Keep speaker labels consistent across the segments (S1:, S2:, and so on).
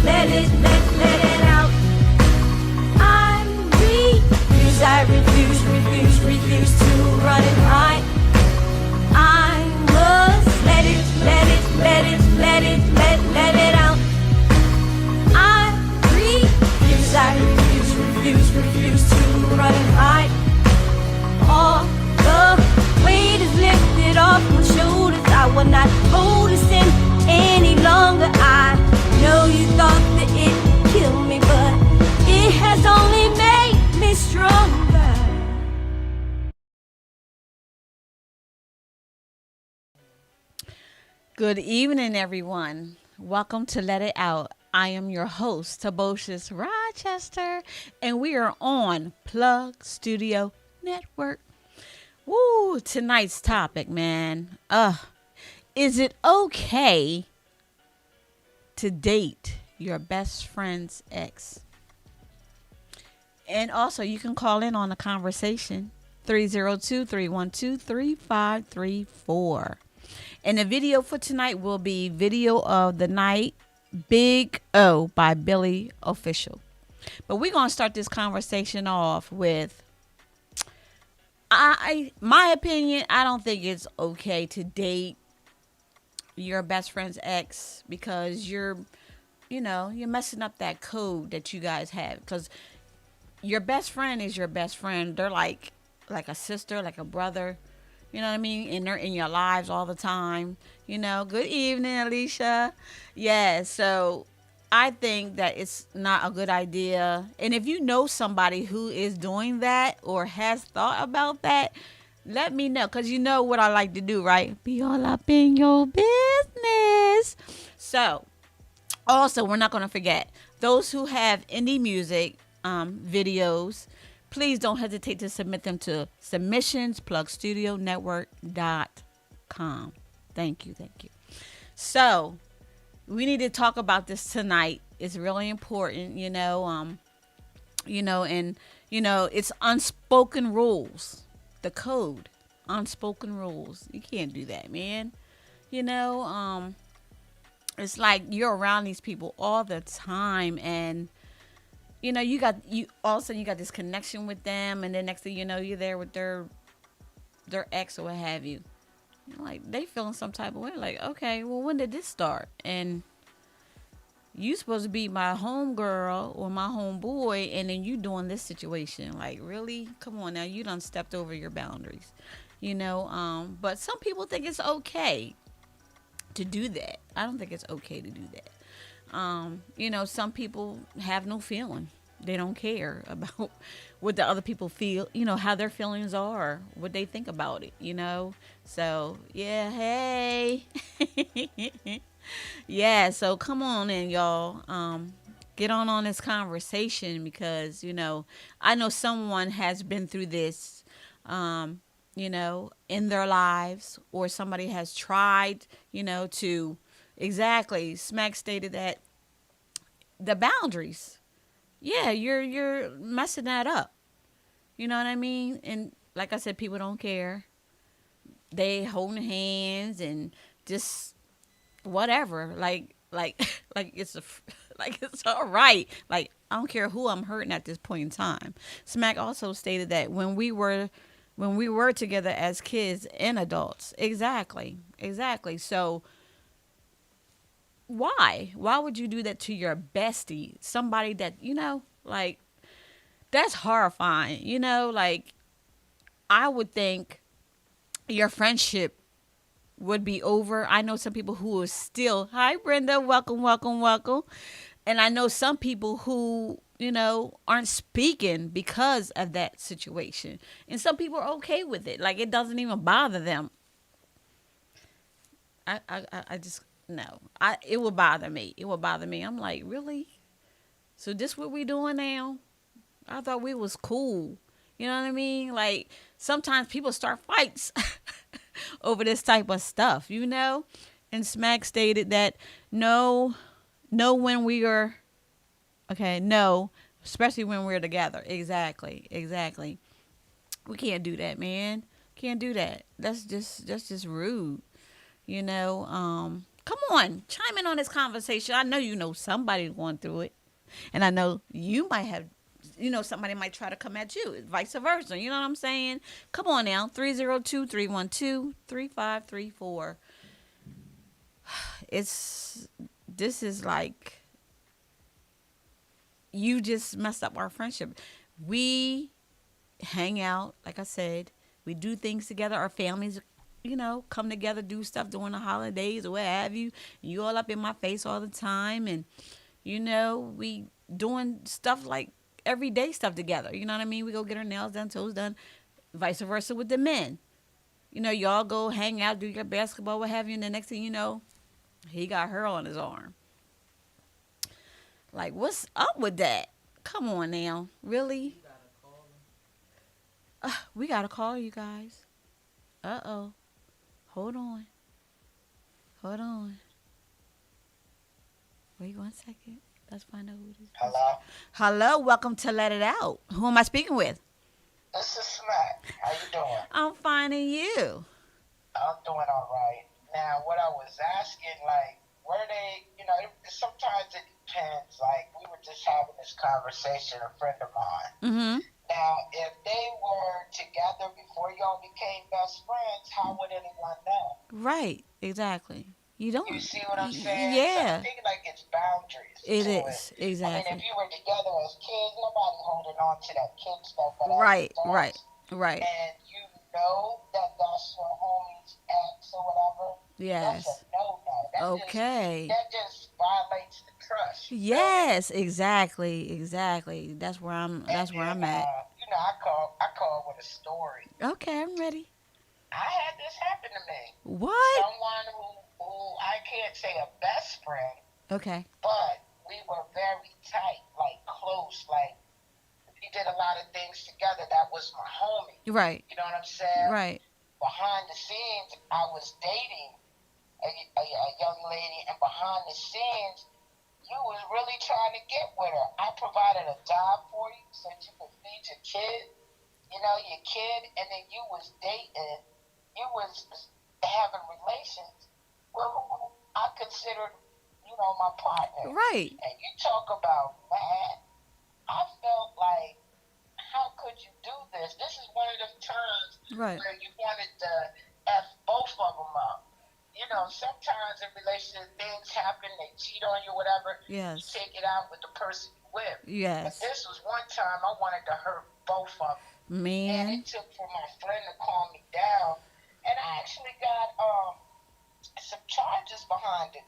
S1: let it out. I refuse to run it hide. I must let it out. Refuse to run and hide. All the weight is lifted off my shoulders. I will not hold this in any longer. I know you thought that it would kill me, but it has only made me stronger.
S2: Good evening, everyone. Welcome to Let It Out. I am your host, Tabocious Rochester, and we are on Plug Studio Network. Woo, tonight's topic, man. Is it okay to date your best friend's ex? And also, you can call in on the conversation, 302-312-3534. And the video for tonight will be Video of the Night, Big O by Billy Official. But we're going to start this conversation off with, my opinion, I don't think it's okay to date your best friend's ex because you're messing up that code that you guys have. Because your best friend is your best friend. They're like a sister, like a brother. You know what I mean? And they're in your lives all the time. Good evening, Alicia. Yeah, so I think that it's not a good idea. And if you know somebody who is doing that or has thought about that, let me know. Because you know what I like to do, right? Be all up in your business. So, also, we're not going to forget, those who have indie music videos, please don't hesitate to submit them to submissions.plugstudionetwork.com. Thank you. So, we need to talk about this tonight. It's really important, and it's unspoken rules. The code, unspoken rules. You can't do that, man. It's like you're around these people all the time, and you all of a sudden you got this connection with them, and then next thing you know, you're there with their ex or what have you. Like, they feeling some type of way. Like, okay, well, when did this start? And you supposed to be my homegirl or my homeboy, and then you doing this situation. Like, really? Come on now, you done stepped over your boundaries. But some people think it's okay to do that. I don't think it's okay to do that. Some people have no feeling. They don't care about what the other people feel, how their feelings are, what they think about it, So, yeah, hey. Yeah, so come on in, y'all. Get on this conversation because, I know someone has been through this, in their lives, or somebody has tried, to exactly. Smack stated that the boundaries. Yeah, you're messing that up. You know what I mean? And like I said, people don't care. They holding hands and just whatever. Like it's like it's all right. Like, I don't care who I'm hurting at this point in time. Smack also stated that when we were together as kids and adults. Exactly. So why would you do that to your bestie, somebody that like, that's horrifying. Like, I would think your friendship would be over. I know some people who are still, hi Brenda, welcome. And I know some people who aren't speaking because of that situation, and some people are okay with it. Like, it doesn't even bother them. I just, no, it will bother me. I'm like, really? So this what we doing now? I thought we was cool. You know what I mean? Like, sometimes people start fights over this type of stuff, And Smack stated that no, when we are, okay, no, especially when we're together. Exactly. We can't do that, man. Can't do that. That's just rude. Come on, chime in on this conversation. I know you know somebody going through it, and I know you might have. Somebody might try to come at you, vice versa. You know what I'm saying? Come on now, 302-312-3534. This is like, you just messed up our friendship. We hang out, like I said. We do things together. Our families, come together, do stuff during the holidays or what have you. You all up in my face all the time. And, we doing stuff like everyday stuff together. You know what I mean? We go get our nails done, toes done. Vice versa with the men. Y'all go hang out, do your basketball, what have you. And the next thing you know, he got her on his arm. Like, what's up with that? Come on now. Really? We got to call you guys. Uh-oh. Hold on. Wait 1 second. Let's find out who it is. Hello. Welcome to Let It Out. Who am I speaking with?
S3: This is Smack. How you doing?
S2: I'm fine, and you?
S3: I'm doing all right. Now, what I was asking, like, were they, sometimes it depends. Like, we were just having this conversation, a friend of mine.
S2: Mm-hmm.
S3: Now, if they were together before y'all became best friends, how would anyone know?
S2: Right, exactly. You don't.
S3: You see what I'm saying?
S2: Yeah.
S3: So I think, like, it's boundaries.
S2: It is,
S3: I mean,
S2: exactly.
S3: if you were together as kids, nobody holding on to that kid stuff. But
S2: Right.
S3: And you know that that's your homie's ex or whatever.
S2: Yes.
S3: That's a no-no.
S2: Okay.
S3: That just violates the trust.
S2: Yes, exactly. That's where I'm at.
S3: I call with a story.
S2: Okay, I'm ready.
S3: I had this happen to me.
S2: What?
S3: Someone who I can't say a best friend.
S2: Okay.
S3: But we were very tight, like close, like we did a lot of things together. That was my homie.
S2: Right.
S3: You know what I'm saying?
S2: Right.
S3: Behind the scenes, I was dating a young lady, and behind the scenes, you was really trying to get with her. I provided a job for you so that you could feed your kid, and then you was dating, you was having relations with who I considered, my partner.
S2: Right.
S3: And you talk about, man, I felt like, how could you do this? This is one of them times where you wanted to F both of them up. Sometimes in relationships, things happen, they cheat on you, whatever.
S2: Yes.
S3: You take it out with the person you with.
S2: Yes.
S3: But this was one time I wanted to hurt both of them.
S2: Man.
S3: And it took for my friend to calm me down. And I actually got some charges behind it.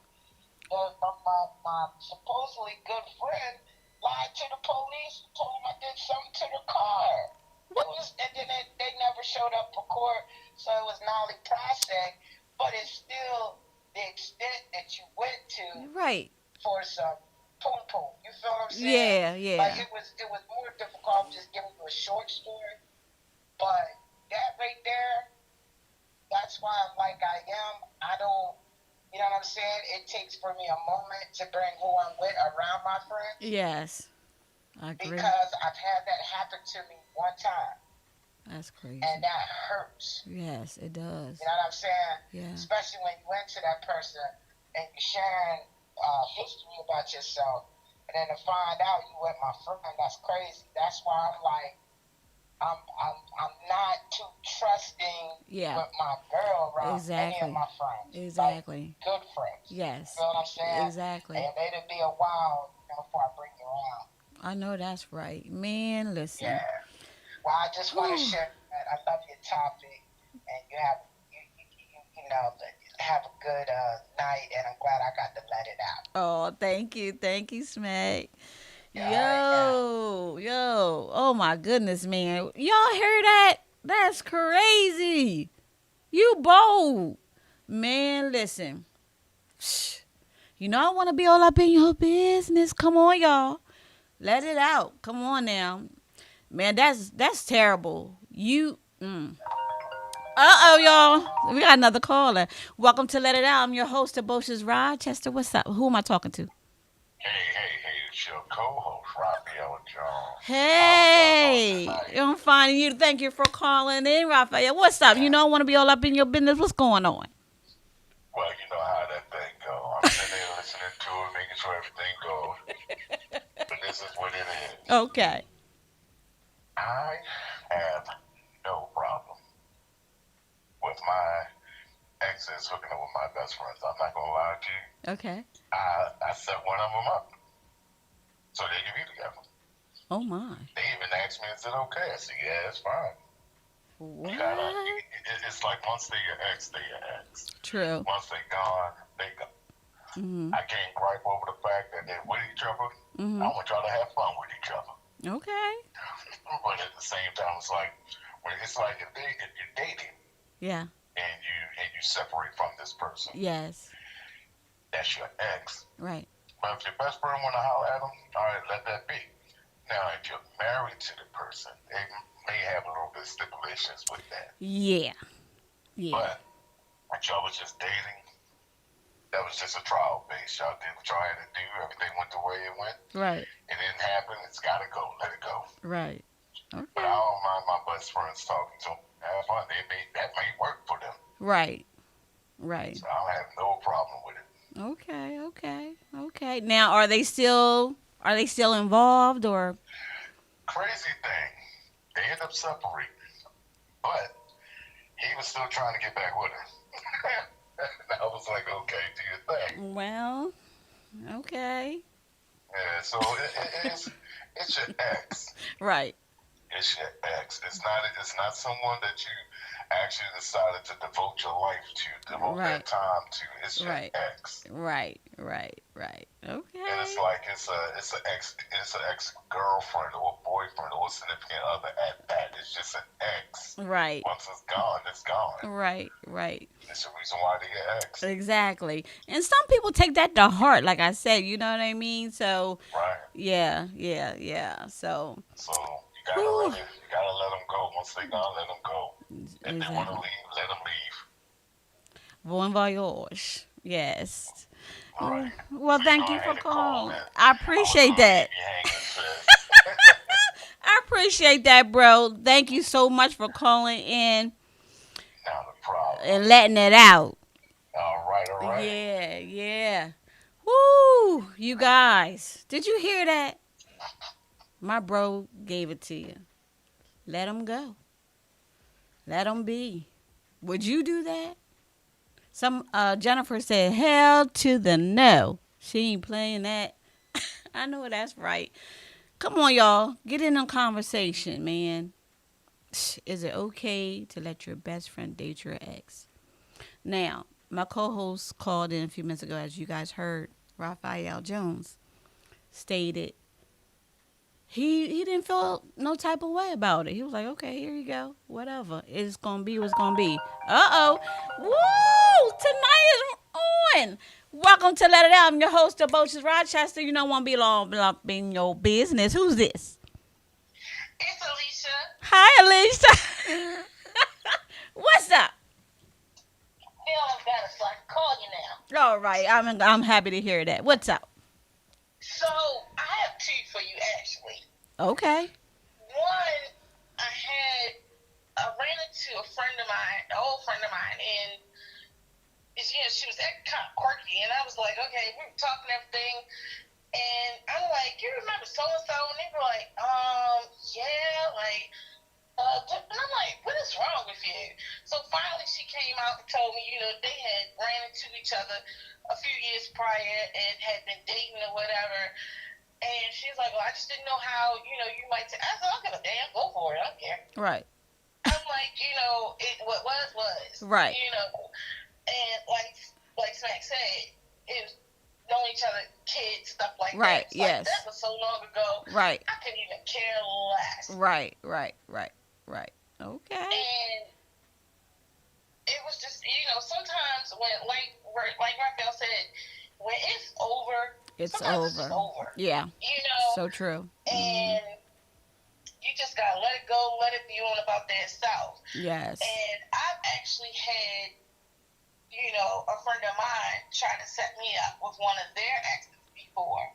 S3: My supposedly good friend lied to the police, told them I did something to the car. And then they never showed up for court, so it was nolly process. But it's still the extent that you went to,
S2: right,
S3: for some poom. You feel what I'm saying?
S2: Yeah.
S3: Like it was more difficult just giving you a short story. But that right there, that's why I'm like I am. I don't. You know what I'm saying? It takes for me a moment to bring who I'm with around my friends.
S2: Yes, I agree.
S3: Because I've had that happen to me one time.
S2: That's crazy.
S3: And that hurts.
S2: Yes, it does.
S3: You know what I'm saying?
S2: Yeah.
S3: Especially when you went to that person and you're sharing history about yourself, and then to find out you with my friend, that's crazy. That's why I'm like, I'm not too trusting with my girl around any of my friends.
S2: Exactly.
S3: Like, good friends.
S2: Yes.
S3: You know what I'm saying?
S2: Exactly.
S3: And it'll be a while before I bring you around.
S2: I know that's right. Man, listen.
S3: Yeah. Well, I just want to share that. I love your topic, and you have a good night, and I'm glad I got to let it out.
S2: Oh, thank you, Smack.
S3: Yeah,
S2: Yo, oh my goodness, man. Y'all hear that? That's crazy. You bold. Man, listen. I want to be all up in your business. Come on, y'all. Let it out. Come on now. Man, that's terrible. Y'all. We got another caller. Welcome to Let It Out. I'm your host, Ebosha's Rochester. What's up? Who am I talking to?
S4: Hey, it's your co-host, Raphael Jones.
S2: Hey, I'm finding you. Thank you for calling in, Raphael. What's up? I want to be all up in your business. What's going on?
S4: Well, you know how that thing go. sure everything goes. But this is what it is.
S2: Okay.
S4: I have no problem with my exes hooking up with my best friends. I'm not gonna lie to you.
S2: Okay.
S4: I set one of them up so they can be together.
S2: Oh my.
S4: They even asked me, "Is it okay?" I said, "Yeah, it's fine."
S2: What?
S4: It's like once they're your ex, they're your ex.
S2: True.
S4: Once they gone, they gone.
S2: Mhm.
S4: I can't gripe over the fact that they're with each other.
S2: Mhm.
S4: I want y'all to have fun with each other.
S2: Okay.
S4: But at the same time, it's like if you're dating
S2: Yeah.
S4: and you separate from this person,
S2: Yes.
S4: that's your ex.
S2: Right.
S4: But if your best friend want to holler at them, all right, let that be. Now, if you're married to the person, they may have a little bit of stipulations with that.
S2: Yeah. Yeah.
S4: But if y'all was just dating, that was just a trial base. Y'all did what y'all had to do. Everything went the way it went.
S2: Right.
S4: It didn't happen. It's got to go. Let it go.
S2: Right.
S4: But
S2: Okay.
S4: I don't mind my best friends talking to them. Have fun. That may work for them.
S2: Right. Right.
S4: So I have no problem with it.
S2: Okay. Okay. Okay. Now, are they still involved or?
S4: Crazy thing, they ended up separating. But he was still trying to get back with her. And I was like, okay, do your thing.
S2: Well. Okay.
S4: Yeah, so it's your ex.
S2: Right.
S4: It's your ex. It's not someone that you actually decided to devote your life to, devote
S2: Right.
S4: that time to. It's your
S2: Right.
S4: ex.
S2: Right. Right. Right. Okay.
S4: And it's like it's an ex girlfriend or boyfriend or significant other at that. It's just an ex.
S2: Right.
S4: Once it's gone, it's gone.
S2: Right. Right.
S4: It's the reason why they're your ex.
S2: Exactly. And some people take that to heart, like I said, you know what I mean? So,
S4: Right.
S2: yeah. So,
S4: So you gotta
S2: Whew.
S4: let them go. Once they gone, let them go. If they want to
S2: exactly.
S4: leave, let them leave.
S2: Bon voyage. Yes.
S4: Right.
S2: Well,
S4: So
S2: thank
S4: go
S2: you
S4: ahead
S2: for
S4: and call
S2: calling.
S4: in.
S2: I appreciate that.
S4: You hanging, sis.
S2: I appreciate that, bro. Thank you so much for calling in
S4: Not a problem.
S2: and letting it out.
S4: All right.
S2: Yeah. Woo! You guys, did you hear that? My bro gave it to you. Let him go. Let him be. Would you do that? Jennifer said, hell to the no. She ain't playing that. I know that's right. Come on, y'all. Get in a conversation, man. Is it okay to let your best friend date your ex? Now, my co-host called in a few minutes ago, as you guys heard, Raphael Jones, stated he didn't feel no type of way about it. He was like, okay, here you go. Whatever. It's going to be what's going to be. Uh-oh. Woo! Tonight is on. Welcome to Let It Out. I'm your host, Boches Rochester. You don't want to be long in your business. Who's this?
S3: It's Alicia.
S2: Hi, Alicia. What's up?
S3: Feeling better, so I can call you now.
S2: All right. I'm happy to hear that. What's up?
S3: So I have two for you, actually.
S2: Okay.
S3: One, I ran into a friend of mine, an old friend of mine, and she was acting kind of quirky, and I was like, okay, we were talking everything, and I'm like, you remember so and so? And they were like, yeah, like. And I'm like, what is wrong with you? So finally she came out and told me, they had ran into each other a few years prior and had been dating or whatever. And she's like, well, I just didn't know how, you might say. I said, I don't give a damn, go for it, I don't care.
S2: Right.
S3: I'm like, what was.
S2: Right.
S3: And like Smack said, it was knowing each other, kids, stuff like
S2: right.
S3: that.
S2: Yes.
S3: That was so long ago.
S2: Right.
S3: I couldn't even care less.
S2: Right. Okay.
S3: And it was just, sometimes when, like Raphael said, when it's over,
S2: It's
S3: sometimes
S2: over.
S3: It's over.
S2: Yeah. So true.
S3: And you just gotta let it go, let it be on about their self.
S2: Yes.
S3: And I've actually had, a friend of mine try to set me up with one of their exes before.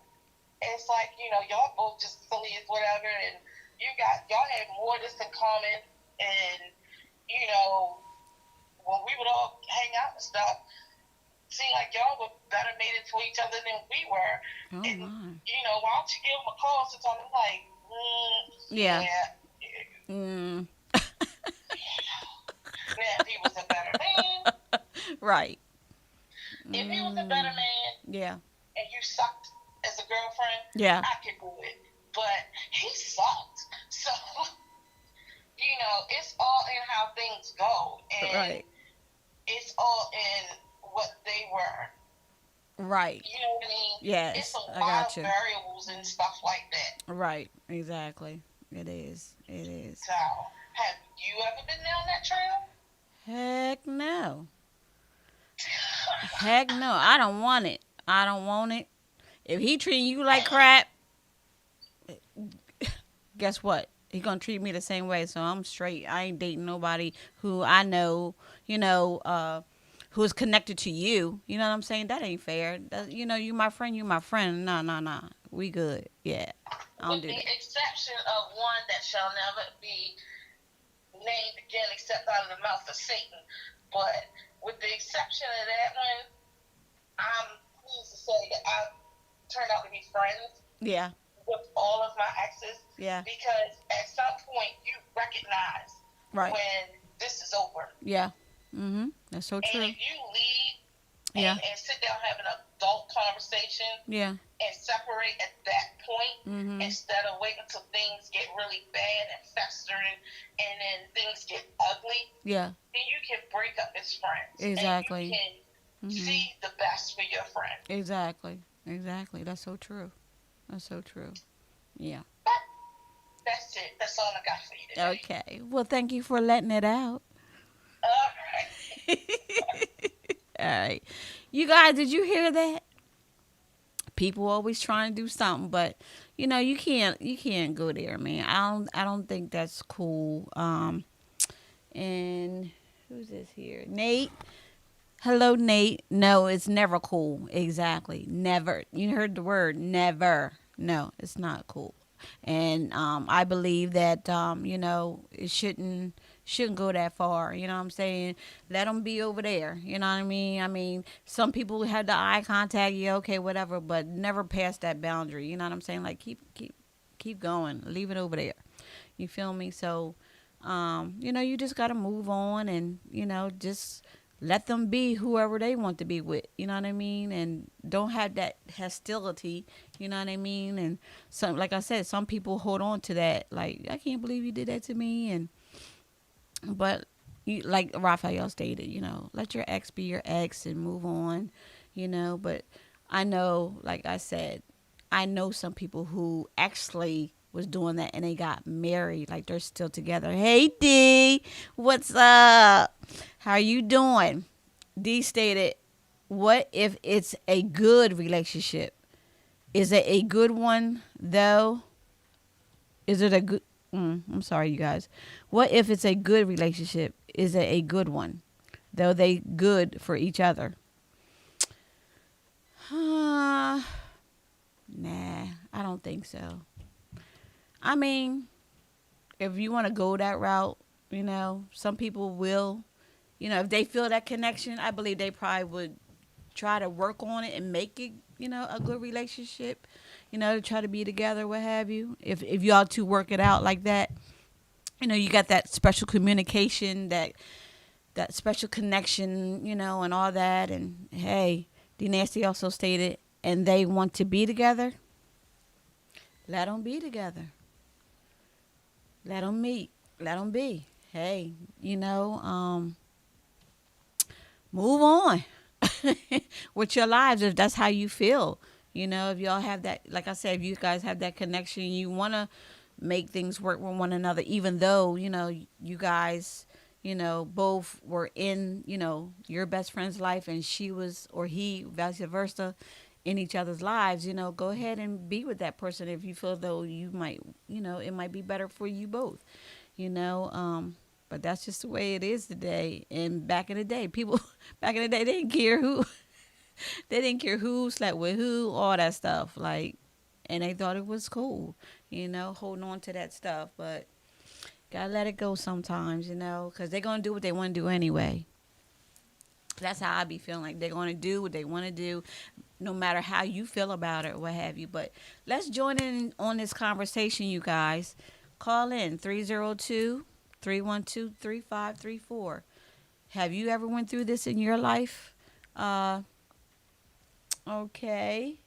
S3: And it's like, y'all both just silly as whatever, and y'all had more this in common, and when we would all hang out and stuff, seemed like y'all were better mated for each other than we were.
S2: Oh
S3: And,
S2: my.
S3: why don't you give him a call sometime? I'm like,
S2: Yeah.
S3: yeah.
S2: Mm.
S3: Now, if he was a better man,
S2: Right.
S3: if he was a better man
S2: Yeah.
S3: and you sucked as a girlfriend,
S2: Yeah.
S3: I could do it. But he sucked. So, it's all in how things go. And
S2: Right.
S3: it's all in what they were.
S2: Right.
S3: You know what I mean?
S2: Yes,
S3: It's a
S2: I
S3: lot
S2: got
S3: of
S2: you.
S3: variables and stuff like that.
S2: Right. Exactly. It is. It is.
S3: So, have you ever been down that trail?
S2: Heck no. Heck no. I don't want it. I don't want it. If he treating you like crap, guess what? He gonna treat me the same way. So I'm straight. I ain't dating nobody who I know, who is connected to you. You know what I'm saying? That ain't fair. You my friend. You my friend. Nah. We good. Yeah. I don't
S3: With
S2: do
S3: the
S2: that.
S3: exception of one that shall never be named again except out of the mouth of Satan. But with the exception of that one, I'm pleased to say that I've turned out to be friends
S2: Yeah.
S3: with all of my exes
S2: Yeah.
S3: because at some point you recognize
S2: Right.
S3: when this is over.
S2: Yeah. That's so
S3: And
S2: true.
S3: if you leave
S2: Yeah.
S3: and sit down have an adult conversation
S2: Yeah.
S3: and separate at that point
S2: Mhm.
S3: instead of waiting until things get really bad and festering and then things get ugly,
S2: Yeah.
S3: then you can break up as friends.
S2: Exactly.
S3: And you can
S2: Mhm.
S3: see the best for your friend.
S2: Exactly. That's so true. That's so true. Yeah.
S3: But that's it. That's all I got for you today.
S2: Okay. Well, thank you for letting it out.
S3: All right.
S2: All right. You guys, did you hear that? People always trying to do something, but you can't go there, man. I don't think that's cool. And who's this here? Nate. Hello, Nate. No, it's never cool. Exactly. Never. You heard the word never. No, it's not cool. And I believe that it shouldn't go that far. You know what I'm saying? Let them be over there. You know what I mean? I mean, some people had the eye contact. Yeah, okay, whatever, but never pass that boundary. You know what I'm saying? Like keep going. Leave it over there. You feel me? So, you just gotta move on and just let them be whoever they want to be with. You know what I mean? And don't have that hostility. You know what I mean? And some, like I said, some people hold on to that. Like, I can't believe you did that to me. But like Raphael stated, let your ex be your ex and move on. But I know, like I said, I know some people who actually was doing that and they got married. Like, they're still together. Hey, D, what's up? How you doing? D stated, what if it's a good relationship? Is it a good one, though? Is it a good... I'm sorry, you guys. What if it's a good relationship? Is it a good one? Though they good for each other? Nah, I don't think so. I mean, if you want to go that route, some people will, if they feel that connection, I believe they probably would try to work on it and make it, a good relationship, to try to be together, what have you. If y'all two work it out like that, you got that special communication, that special connection, and all that. And hey, D Nasty also stated, and they want to be together, let them be together. Let them meet. Let them be. Hey, move on with your lives if that's how you feel. If y'all have that, like I said, if you guys have that connection, you want to make things work with one another, even though, you guys, both were in, your best friend's life and she was, or he, vice versa, in each other's lives, go ahead and be with that person if you feel though you might, it might be better for you both, but that's just the way it is today. And back in the day, people back in the day, they didn't care who, they didn't care who slept with who, all that stuff. Like, and they thought it was cool, holding on to that stuff. But gotta let it go sometimes, because they're gonna do what they want to do anyway. That's how I be feeling. Like they're going to do what they want to do, no matter how you feel about it or what have you. But let's join in on this conversation, you guys. Call in 302-312-3534. Have you ever went through this in your life? Okay.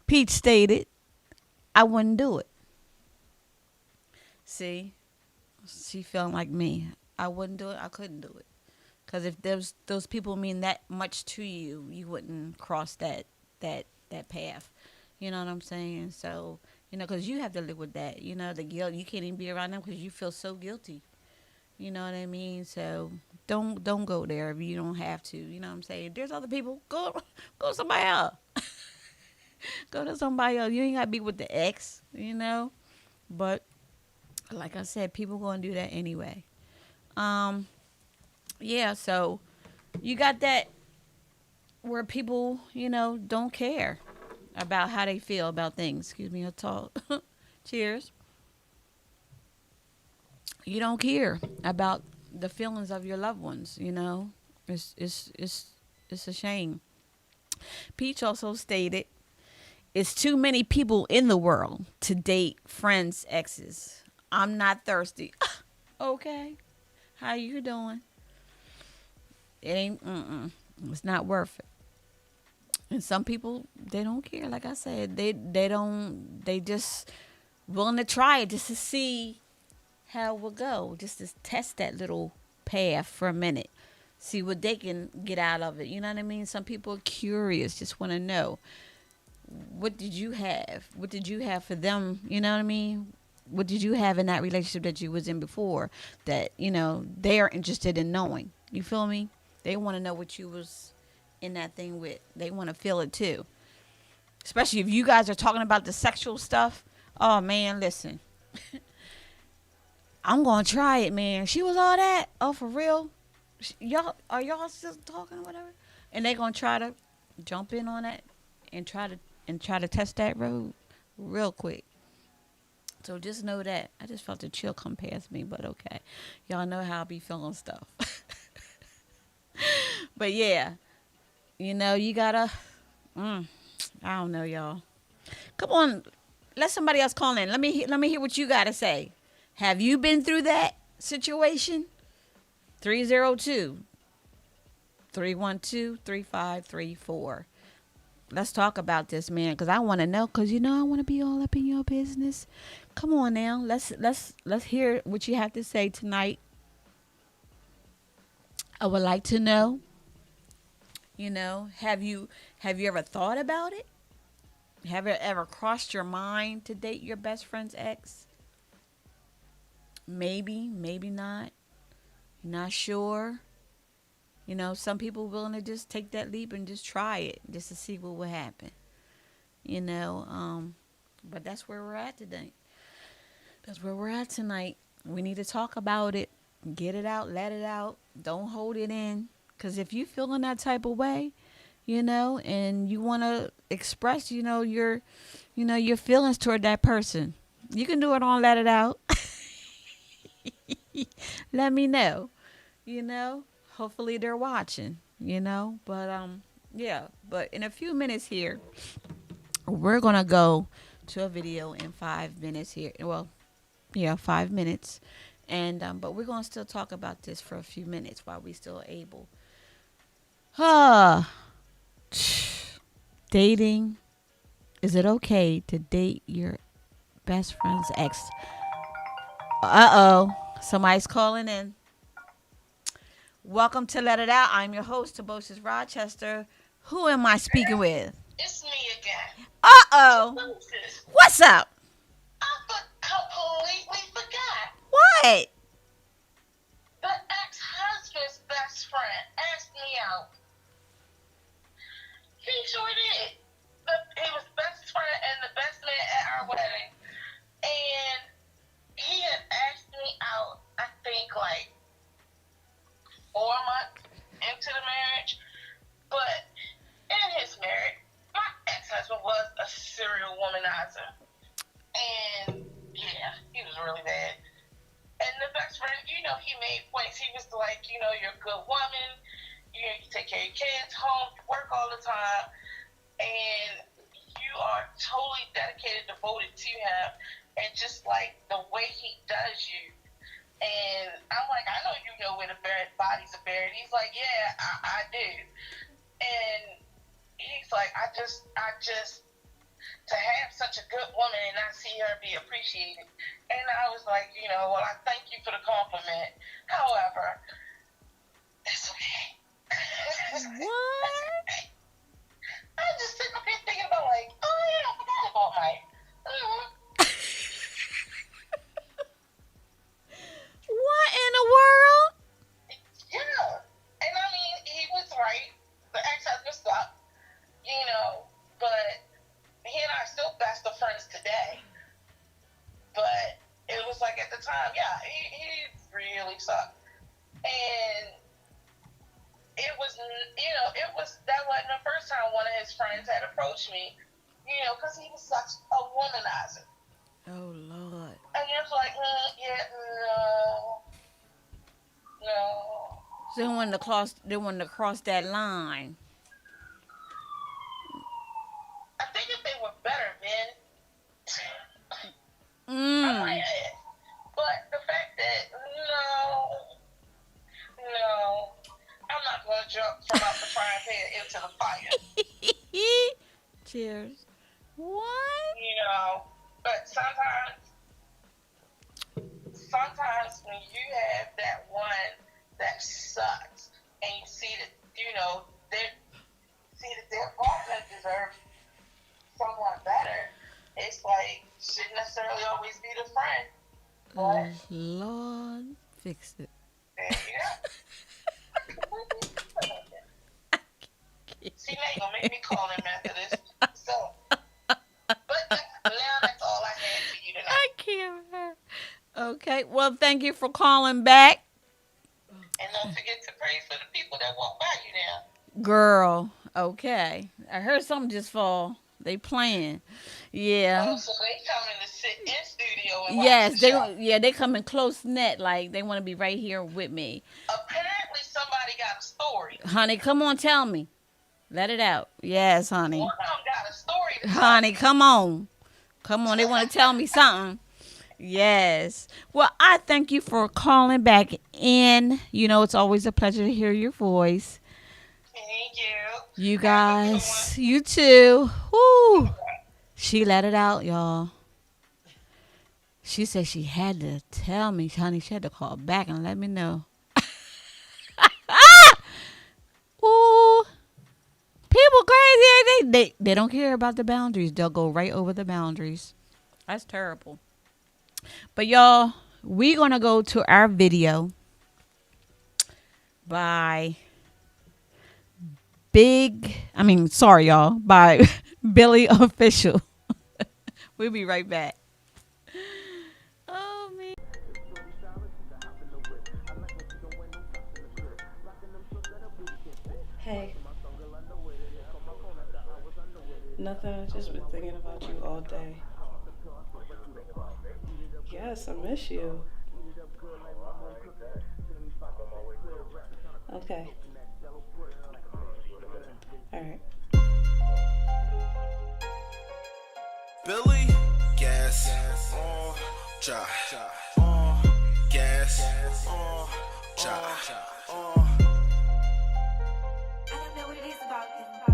S2: Pete stated, I wouldn't do it. See, she feeling like me. I wouldn't do it. I couldn't do it. Because if those people mean that much to you, you wouldn't cross that path. You know what I'm saying? So, because you have to live with that. The guilt. You can't even be around them because you feel so guilty. You know what I mean? So don't go there if you don't have to. You know what I'm saying? There's other people. Go somebody else. Go to somebody else. You ain't got to be with the ex, But like I said, people going to do that anyway. Yeah, so you got that where people, don't care about how they feel about things. Excuse me, a tall. Cheers. You don't care about the feelings of your loved ones, It's a shame. Peach also stated, it's too many people in the world to date friends' exes. I'm not thirsty. Okay. How you doing? It ain't, it's not worth it. And some people, they don't care. Like I said, they just willing to try it just to see how it will go. Just to test that little path for a minute. See what they can get out of it. You know what I mean? Some people are curious, just want to know. What did you have? What did you have for them? You know what I mean? What did you have in that relationship that you was in before that, they are interested in knowing? You feel me? They want to know what you was in that thing with. They want to feel it too. Especially if you guys are talking about the sexual stuff. Oh, man, listen. I'm going to try it, man. She was all that? Oh, for real? Are y'all still talking or whatever? And they going to try to jump in on that and try to test that road real quick. So just know that. I just felt a chill come past me, but okay. Y'all know how I be feeling stuff. But yeah, you gotta, I don't know, y'all. Come on, let somebody else call in. Let me hear what you gotta say. Have you been through that situation? 302-312-3534. Let's talk about this, man, because I want to know, because I want to be all up in your business. Come on now, let's hear what you have to say tonight. I would like to know, have you ever thought about it? Have it ever crossed your mind to date your best friend's ex? Maybe not. Not sure. Some people willing to just take that leap and just try it just to see what will happen. But that's where we're at today. That's where we're at tonight. We need to talk about it. Get it out, let it out. Don't hold it in. Because if you feel in that type of way, and you want to express, your feelings toward that person, you can do it on Let It Out. Let me know, hopefully they're watching, but, yeah, but in a few minutes here, we're going to go to a video in 5 minutes here. Well, yeah, 5 minutes. And, but we're going to still talk about this for a few minutes while we still able. Dating. Is it okay to date your best friend's ex? Uh-oh. Somebody's calling in. Welcome to Let It Out. I'm your host, Tobosius Rochester. Who am I speaking with?
S3: It's me again.
S2: Uh-oh. What's up?
S3: I completely forgot.
S2: What?
S3: The ex-husband's best friend asked me out. He sure did. He was best friend and the best man at our wedding. And he had asked me out, I think, like 4 months into the marriage. But in his marriage, my ex-husband was a serial womanizer. And yeah, he was really bad. And the best friend, you know, he made points. He was like, you know, you're a good woman. You take care of your kids, home, you work all the time. And you are totally dedicated, devoted to him. And just like the way he does you. And I'm like, I know you know where the bodies are buried. He's like, yeah, I do. And he's like, I just, to have such a good woman and not see her be appreciated. And I was like, you know, well, I thank you for the compliment. However, it's okay.
S2: What?
S3: I just sitting up here thinking about like, oh yeah, I forgot about Mike.
S2: What in the world?
S3: Yeah. And I mean, he was right. The ex-husband sucked, you know, but he and I are still best of friends today. But it was like at the time, yeah, he really sucked. And it was, you know, that wasn't the first time one of his friends had approached me, you know, because he was such a womanizer.
S2: Oh, Lord.
S3: And it was like, yeah, no.
S2: So they wanted to cross that line.
S3: I think if they were better men, I
S2: Mm.
S3: might have. But the fact that, no, I'm not going to jump from out the frying pan into the fire.
S2: Cheers. What?
S3: You know, but sometimes when you have that one that sucks and you see that, you know, their partner deserves someone better, it's like, shouldn't necessarily always be the friend.
S2: Oh, Lord, fix it.
S3: There you go. See, now you're going to make me call him after this. So, but now that's all I had for you tonight.
S2: I can't. Okay, well, thank you for calling back.
S3: And don't forget to pray for the people that walk by you now.
S2: Girl, okay. I heard something just fall. They playing. Yeah.
S3: Oh, so they coming to sit in studio and watch
S2: Yes,
S3: the show.
S2: they come in close net, like they want to be right here with me.
S3: Apparently somebody got a story.
S2: Honey, come on, tell me. Let it out. Yes, honey.
S3: One of them got a story to tell.
S2: Honey, come on. Come on, they want to tell me something. Yes. Well, I thank you for calling back in. You know, it's always a pleasure to hear your voice.
S3: Thank you.
S2: You
S3: Have a good
S2: guys, you too. Woo. She let it out, y'all. She said she had to tell me, honey. She had to call back and let me know. Ooh. People crazy. They don't care about the boundaries. They'll go right over the boundaries. That's terrible. But y'all, we're going to go to our video by by Billy Official. We'll be right back. Oh, man.
S5: Hey. Nothing. I've just been thinking about you all day. Yes, I miss you. Okay. All right.
S6: Billy, gas, dry, gas, dry.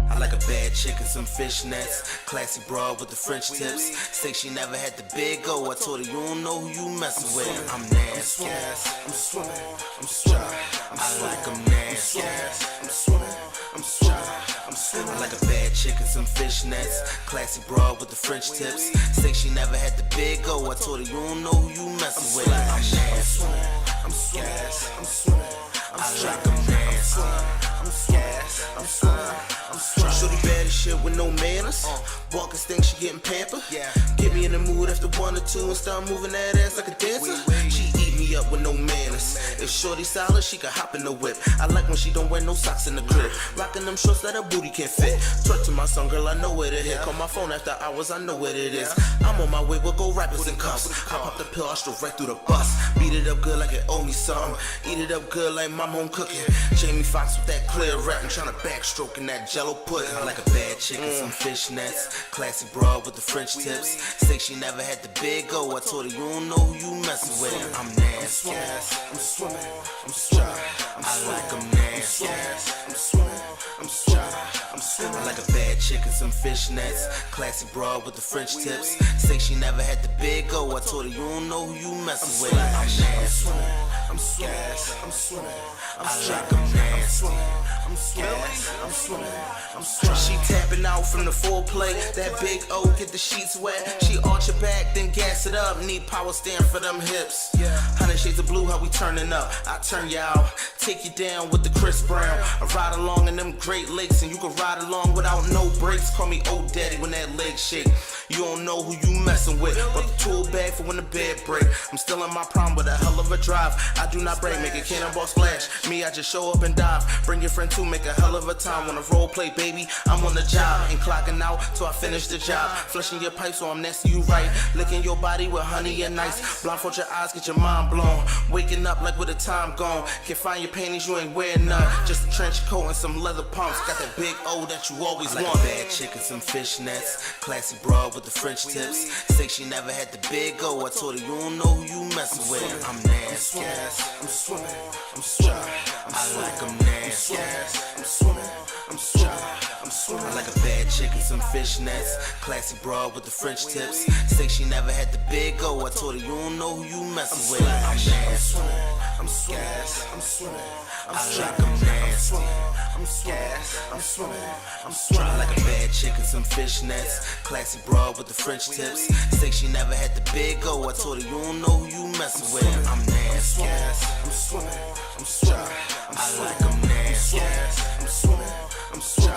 S6: I like a bad chick and some fishnets. Classy broad with the French tips. Say she never had the big O. I told her you don't know who you messing with. I'm nasty. I'm swimming. I'm dry. I like them nasty. I'm swimming. I'm dry. I like a bad chick and some fishnets. Classy broad with the French tips. Say she never had the big O. I told her you don't know who you messing with. I'm nasty. I'm gas. I'm swimming. I like them nasty. I'm gas. I'm swimming. Shorty bad as shit with no manners. Walkers think she getting pampered. Get me in the mood after 1 or 2 and start moving that ass like a dancer. She eat me me up with no manners. If shorty solid, she can hop in the whip. I like when she don't wear no socks in the crib. Rockin' them shorts that her booty can fit. Twerk to my song, girl, I know where to hit. Call my phone after hours, I know what it is. I'm on my way, we'll go rappers and cups. I pop the pill, I straight right through the bus. Beat it up good like it owe me something. Eat it up good like my home cooking. Jamie Foxx with that clear rap. I'm tryna backstroke in that jello pudding. I like a bad chick and some fishnets. Classy broad with the French tips. Say she never had the big O. I told her you don't know who you messing with. I'm nasty. I'm swimming. I'm swimming. I like them nasty. I'm swimming. I'm swimming. I'm swimming. I like a bad chick and some fishnets. Classy broad with the French tips. Say she never had the big O. I told her you don't know who you messing with. I'm nasty. I'm swimming. I'm swimming. I like them nasty. I'm swimming. I'm swimming. I'm swimming. She tapping out from the foreplay. That big O get the sheets wet. She arch her back, then gas it up. Need power stand for them hips. 100 shades of blue, how we turning up. I turn you out, take you down with the Chris Brown. I ride along in them Great Lakes, and you can ride along without no brakes. Call me old daddy when that leg shake. You don't know who you messing with, but the tool bag for when the bed break. I'm still in my prime with a hell of a drive. I do not break, make a cannonball splash. Me, I just show up and dive. Bring your friend too, make a hell of a time. Wanna role play, baby? I'm on the job. Ain't clocking out till I finish the job. Flushing your pipe so I'm next to you right. Licking your body with honey and ice. Blindfold your eyes, get your mind blown. Waking up like with the time gone. Can't find your panties, you ain't wearing none. Just a trench coat and some leather pumps. Got that big O that you always want. Like a bad chick and some fishnets. Classy broad with the French tips. Say she never had the big O. I told her you don't know who you messing with. I'm nasty. I'm swimming. I'm swimming. I like them nasty. I'm swimming. I'm swimming. I'm swimming. I like a bad chick and some fishnets. Classy broad with the French tips. Say she never had the big O. I told her you don't know who you messing with. I'm nasty. I'm swimming. I'm swimming. I like them nasty. I'm swimming. I'm swimming. I'm swimming. I like a bad chick and some fishnets. Classy broad with the French tips. Say she never had the big O. I told her you don't know who you messing with. I'm nasty. I'm swimming. I'm swimming. I like them nasty. I'm swimming. I'm swimming.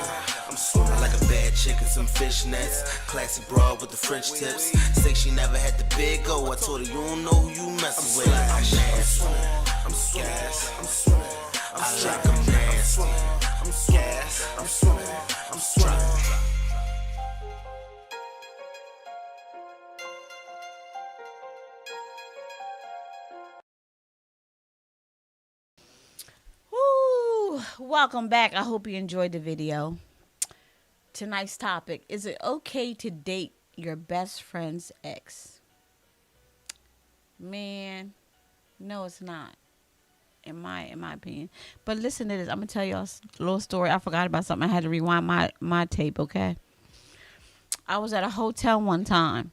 S6: I'm swimming. I like a bad chick and some fishnets. Classy broad with the French tips. Say she never had the big O. I told her you don't know who you messing with. I'm nasty. I'm swimming. I'm swimming. I like them nasty. I'm swimming. I'm swimming. I'm swimming.
S2: Woo! Welcome back. I hope you enjoyed the video. Tonight's topic: is it okay to date your best friend's ex? Man, no, it's not. In my opinion. But listen to this. I'm gonna tell y'all a little story. I forgot about something. I had to rewind my tape. Okay. I was at a hotel one time.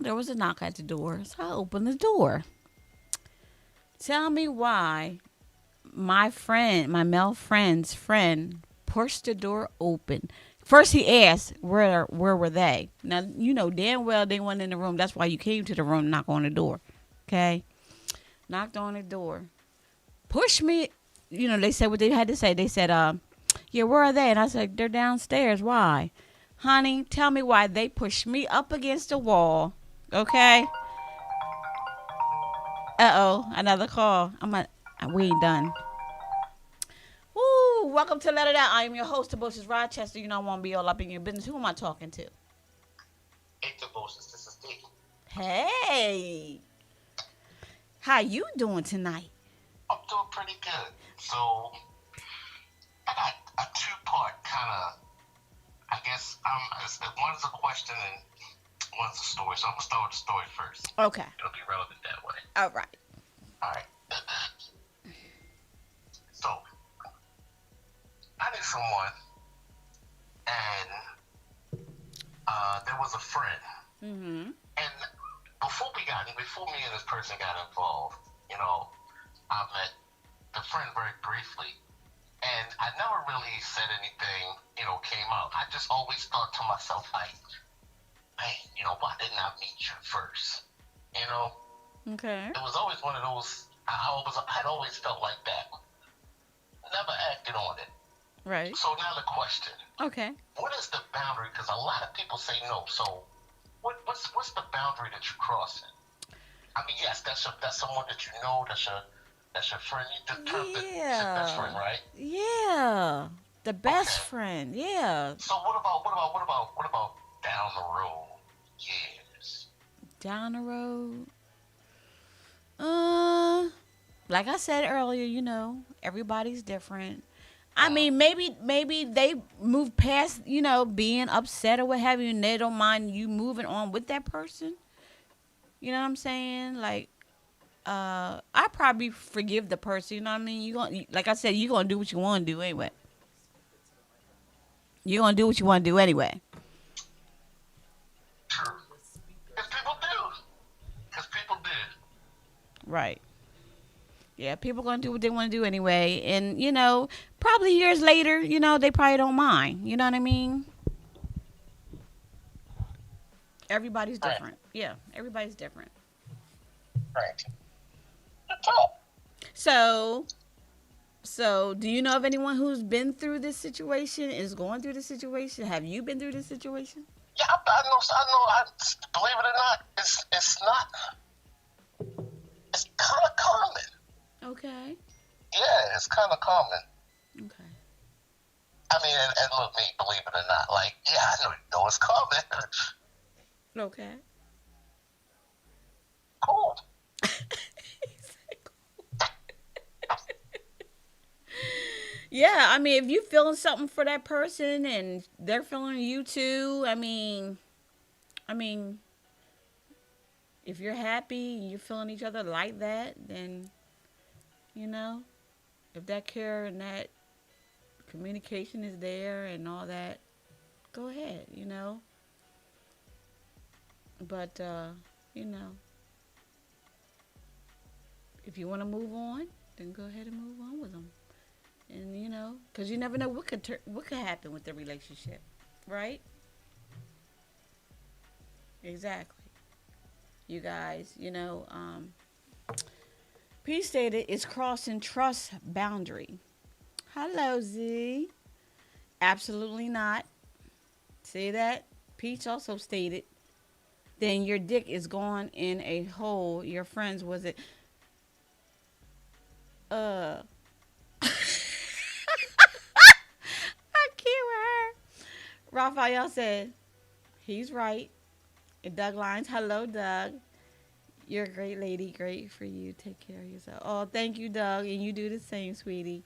S2: There was a knock at the door, so I opened the door. Tell me why my male friend's friend pushed the door open. First he asked, where were they? Now, you know damn well they weren't in the room. That's why you came to the room to knock on the door. Okay? Knocked on the door. Pushed me. You know, they said what they had to say. They said, yeah, where are they? And I said, they're downstairs. Why? Honey, tell me why they pushed me up against the wall. Okay? Uh-oh, another call. We ain't done. Woo, welcome to Let It Out. I am your host, Toboshes Rochester. You know I want to be all up in your business. Who am I talking to?
S4: Hey, Toboshes, this is D.
S2: Hey. How you doing tonight?
S4: I'm doing pretty good. So, I got a two-part kind of, I guess, one is a question and one's a story. So I'm going to start with the story first.
S2: Okay.
S4: It'll be relevant that way.
S2: All right.
S4: All right. So, I knew someone, and there was a friend.
S2: Mm-hmm.
S4: And before me and this person got involved, you know, I met the friend very briefly, and I never really said anything, you know, came out. I just always thought to myself, like, hey, you know, why didn't I meet you first? You know?
S2: Okay.
S4: It was always one of those, I'd always felt like that. Never acted on it.
S2: Right.
S4: So now the question.
S2: Okay.
S4: What is the boundary? Because a lot of people say no. So what's the boundary that you're crossing? I mean, yes, that's someone that you know. That's your friend. You just termed it best friend,
S2: Yeah.
S4: right?
S2: Yeah. The best
S4: Okay.
S2: friend. Yeah.
S4: So what about down the road? Years.
S2: Down the road. Uh, like I said earlier, everybody's different. I mean, maybe they move past, being upset or what have you, and they don't mind you moving on with that person. You know what I'm saying? Like, I probably forgive the person. You know what I mean? Like I said, you gonna do what you want to do anyway. You gonna do what you want to do anyway.
S4: True. Because people do. Because people do.
S2: Right. Yeah, people gonna do what they want to do anyway, and probably years later, they probably don't mind. You know what I mean? Everybody's
S4: Right.
S2: different. Yeah, everybody's different.
S4: Right. Good talk.
S2: So, do you know of anyone who's been through this situation? Is going through this situation? Have you been through this situation?
S4: Yeah, I know. Believe it or not, it's not. It's kind of common.
S2: Okay.
S4: Yeah, it's kind of common.
S2: Okay.
S4: I mean, and look, me, believe it or not, like, yeah, I know it's common.
S2: Okay.
S4: Cool.
S2: Yeah, I mean, if you feeling something for that person and they're feeling you too, I mean, if you're happy and you're feeling each other like that, then, if that care and that communication is there and all that, go ahead, But, if you want to move on, then go ahead and move on with them. And, because you never know what could happen with the relationship, right? Exactly. You guys, P stated it's crossing trust boundary. Hello, Z. Absolutely not. See that? Peach also stated, then your dick is gone in a hole. Your friends was it? I can't with her. Raphael said, he's right. And Doug Lines, hello, Doug. You're a great lady. Great for you. Take care of yourself. Oh, thank you, Doug. And you do the same, sweetie.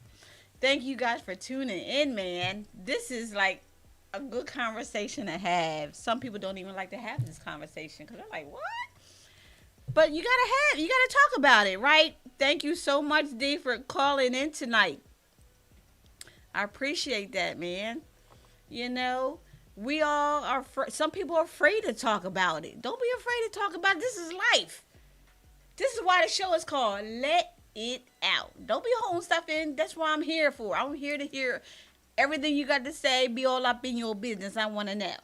S2: Thank you guys for tuning in, man. This is like a good conversation to have. Some people don't even like to have this conversation because they're like, what? But you gotta talk about it, right? Thank you so much, D, for calling in tonight. I appreciate that, man. We all are, some people are afraid to talk about it. Don't be afraid to talk about it. This is life. This is why the show is called Let It Out. Don't be holding stuff in. That's what I'm here for. I'm here to hear everything you got to say. Be all up in your business. I want to know.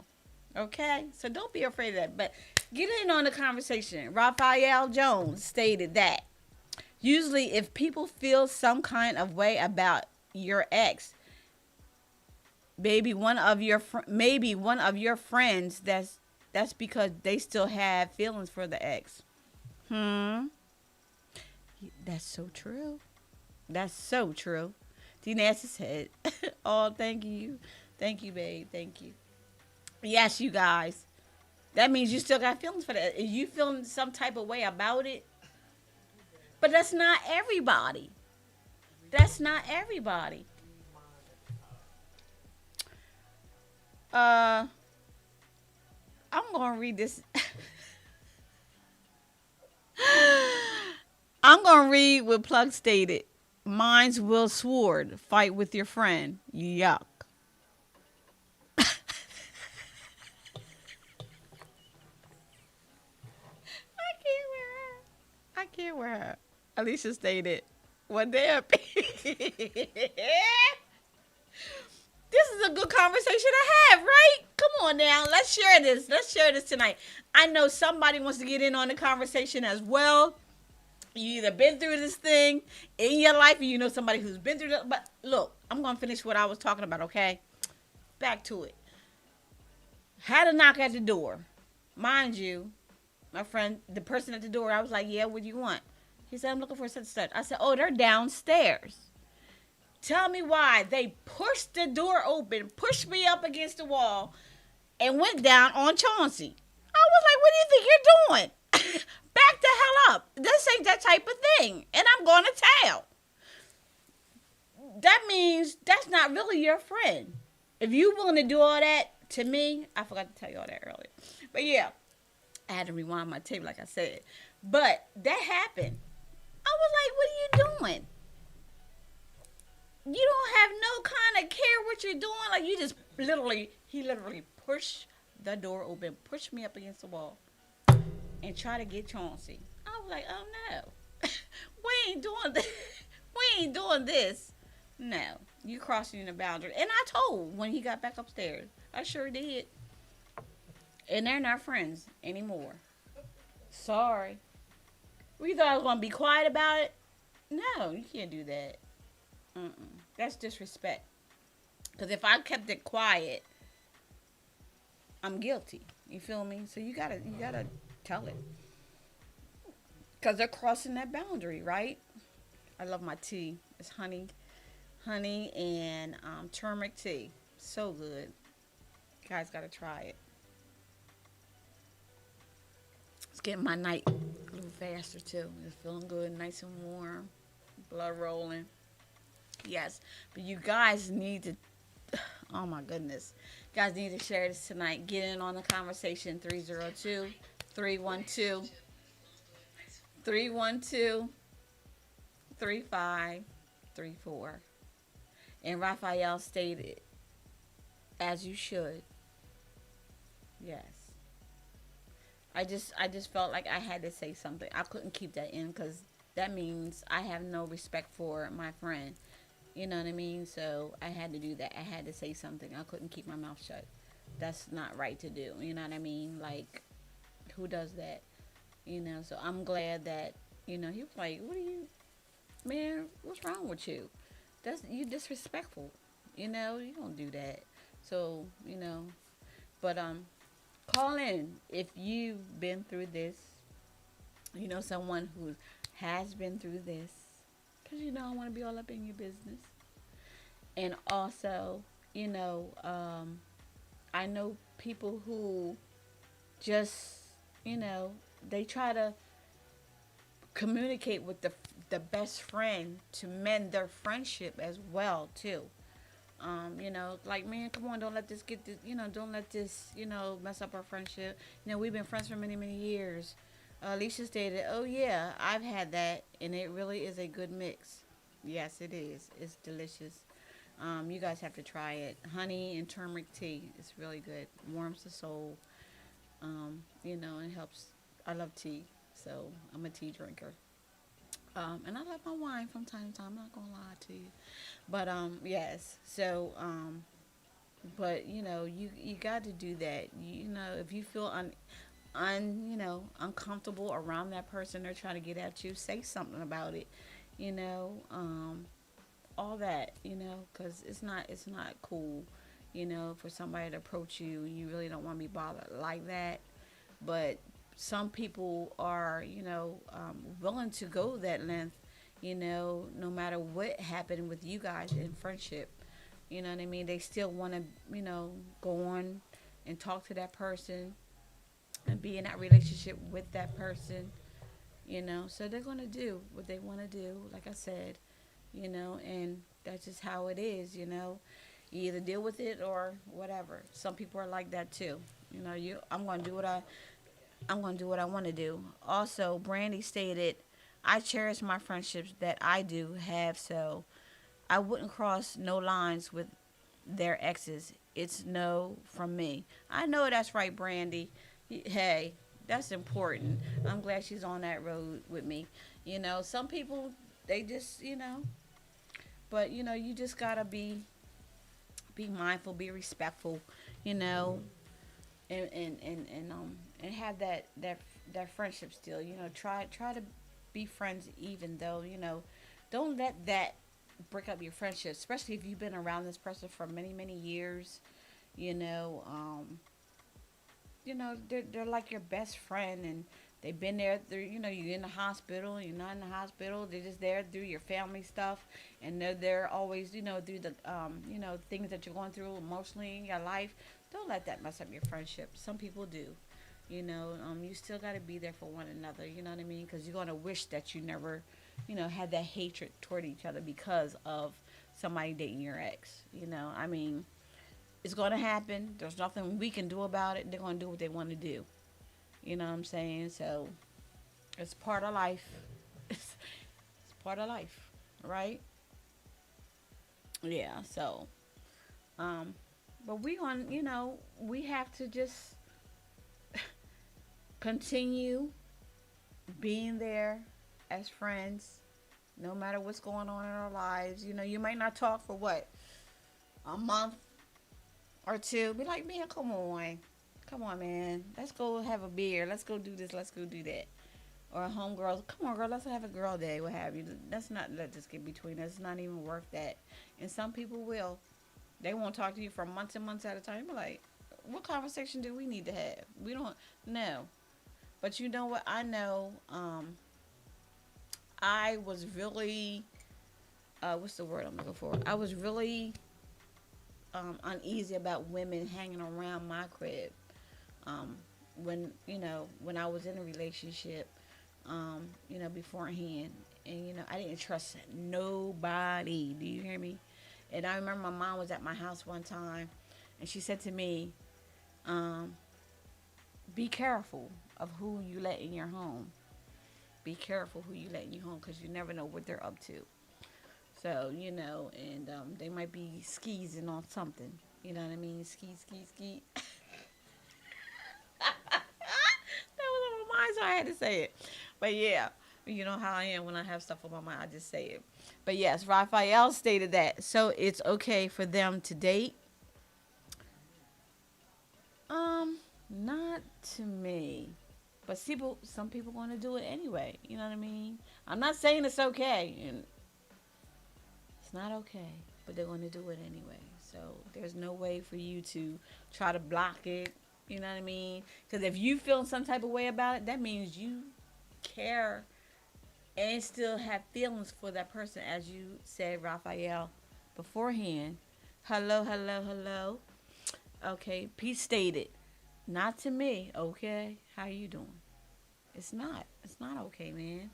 S2: Okay? So don't be afraid of that. But get in on the conversation. Raphael Jones stated that usually if people feel some kind of way about your ex, maybe one of your friends, that's because they still have feelings for the ex. That's so true. That's so true. D Nancy said, oh, thank you, babe, thank you. Yes, you guys, that means you still got feelings for that. If you feeling some type of way about it, but that's not everybody. I'm gonna read this. I'm gonna read what Plug stated. Mine's Will Sword. Fight with your friend. Yuck. I can't wear her. Alicia stated, one day up. This is a good conversation to have, right? Come on now. Let's share this tonight. I know somebody wants to get in on the conversation as well. You either been through this thing in your life or you know somebody who's been through it. But look, I'm going to finish what I was talking about, okay? Back to it. Had a knock at the door. Mind you, My friend, the person at the door, I was like, yeah, what do you want? He said, I'm looking for such and such. I said, oh, they're downstairs. Tell me why they pushed the door open, pushed me up against the wall, and went down on Chauncey. I was like, what do you think you're doing? Back the hell up. This ain't that type of thing. And I'm going to tell. That means that's not really your friend. If you willing to do all that to me, I forgot to tell you all that earlier. But yeah, I had to rewind my tape like I said. But that happened. I was like, what are you doing? You don't have no kind of care what you're doing. Like, you just he literally pushed the door open, pushed me up against the wall, and tried to get Chauncey. I was like, oh no. We ain't doing this. We ain't doing this. No, you crossing the boundary. And I told when he got back upstairs. I sure did. And they're not friends anymore. Sorry. We thought I was going to be quiet about it? No, you can't do that. That's disrespect. Because if I kept it quiet, I'm guilty. You feel me? So you gotta tell it. Because they're crossing that boundary, right? I love my tea. It's honey and turmeric tea. So good. You guys gotta try it. It's getting my night a little faster too. It's feeling good, nice and warm, blood rolling. Yes, but you guys need to, oh my goodness. You guys need to share this tonight. Get in on the conversation. 302-312-3534. And Raphael stated, as you should. Yes. I just felt like I had to say something. I couldn't keep that in because that means I have no respect for my friend. You know what I mean? So I had to do that. I had to say something. I couldn't keep my mouth shut. That's not right to do. You know what I mean? Like, who does that? You know, so I'm glad that, you know, he was like, what are you, man, what's wrong with you? You disrespectful. You know, you don't do that. So, you know, but, call in if you've been through this. You know, someone who has been through this. Because, you know, I want to be all up in your business. And also, you know, I know people who just, you know, they try to communicate with the best friend to mend their friendship as well, too. You know, like, man, come on, don't let this get this, you know, don't let this, you know, mess up our friendship. You know, we've been friends for many, many years. Alicia stated, oh, yeah, I've had that, and it really is a good mix. Yes, it is. It's delicious. You guys have to try it. Honey and turmeric tea. It's really good. Warms the soul. You know, it helps. I love tea, so I'm a tea drinker. And I love my wine from time to time. I'm not going to lie to you. But, yes. So, but, you know, you got to do that. You know, if you feel you know, uncomfortable around that person they're trying to get at you, say something about it. You know, all that, you know, because it's not cool, you know, for somebody to approach you and you really don't want to be bothered like that. But some people are, you know, willing to go that length, you know, no matter what happened with you guys in friendship. You know what I mean? They still want to, you know, go on and talk to that person and be in that relationship with that person, you know. So they're going to do what they want to do, like I said, you know, and that's just how it is, you know. You either deal with it or whatever. Some people are like that too. You know, I'm going to do what I want to do. Also, Brandy stated, I cherish my friendships that I do have, so I wouldn't cross no lines with their exes. It's no from me. I know that's right, Brandy. Hey, that's important. I'm glad she's on that road with me. You know, some people, they just, you know, but, you know, you just got to be mindful, be respectful, you know, and have that friendship still, you know, try to be friends even though, you know, don't let that break up your friendship, especially if you've been around this person for many, many years, you know, they're like your best friend, and they've been there through, you're in the hospital, you're not in the hospital, they're just there through your family stuff, and they're there always, through the, things that you're going through emotionally in your life. Don't let that mess up your friendship. Some people do. You still got to be there for one another, you know what I mean? Because you're going to wish that you never, had that hatred toward each other because of somebody dating your ex. I mean, it's going to happen. There's nothing we can do about it. They're going to do what they want to do. You know what I'm saying? So it's part of life. It's part of life, right? Yeah. So, but we have to just continue being there as friends, no matter what's going on in our lives. You might not talk for what, a month or two. Be like, man, come on, man, let's go have a beer, let's go do this, let's go do that. Or a homegirl, come on, girl, let's have a girl day, what have you. Let's not let this get between us. It's not even worth that. And some people will. They won't talk to you for months and months at a time. You're like, what conversation do we need to have? We don't know. But you know what? I know. I was really, what's the word I'm looking for? I was really uneasy about women hanging around my crib. When I was in a relationship, beforehand, and I didn't trust nobody. Do you hear me? And I remember my mom was at my house one time, and she said to me, "Be careful of who you let in your home. Be careful who you let in your home, because you never know what they're up to. So, and they might be skeezing on something. You know what I mean? Ski. That was on my mind, so I had to say it. But yeah, you know how I am when I have stuff on my mind, I just say it. But yes, Raphael stated that. So it's okay for them to date. Not to me. But some people want to do it anyway. You know what I mean? I'm not saying it's okay. And it's not okay. But they're going to do it anyway. So there's no way for you to try to block it. You know what I mean? Because if you feel some type of way about it, that means you care and still have feelings for that person, as you said, Raphael, beforehand. Hello. Okay, Pete stated, not to me, okay? How you doing? It's not okay, man.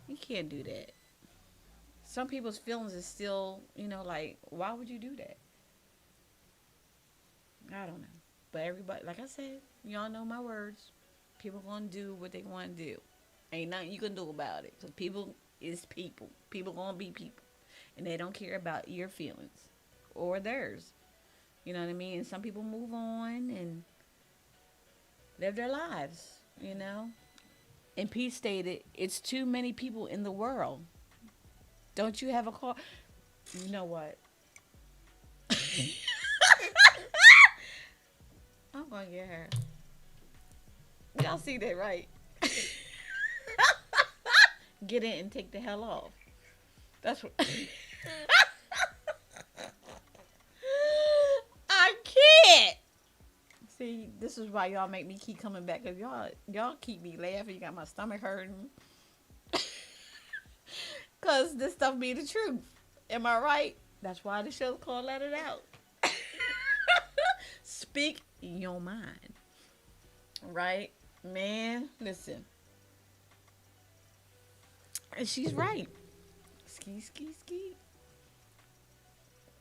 S2: You can't do that. Some people's feelings is still, like, why would you do that? I don't know. But everybody, like I said, y'all know my words. People gonna do what they want to do. Ain't nothing you can do about it. Because people is people. People gonna be people. And they don't care about your feelings or theirs. You know what I mean? And some people move on and live their lives, And Pete stated, it's too many people in the world. Don't you have a car? You know what? I'm going to get her. Y'all see that, right? Get in and take the hell off. That's what... I can't. See, this is why y'all make me keep coming back. Because y'all keep me laughing. You got my stomach hurting. Because this stuff be the truth. Am I right? That's why the show's called Let It Out. Speak your mind. Right? Man, listen. And she's right. Ski.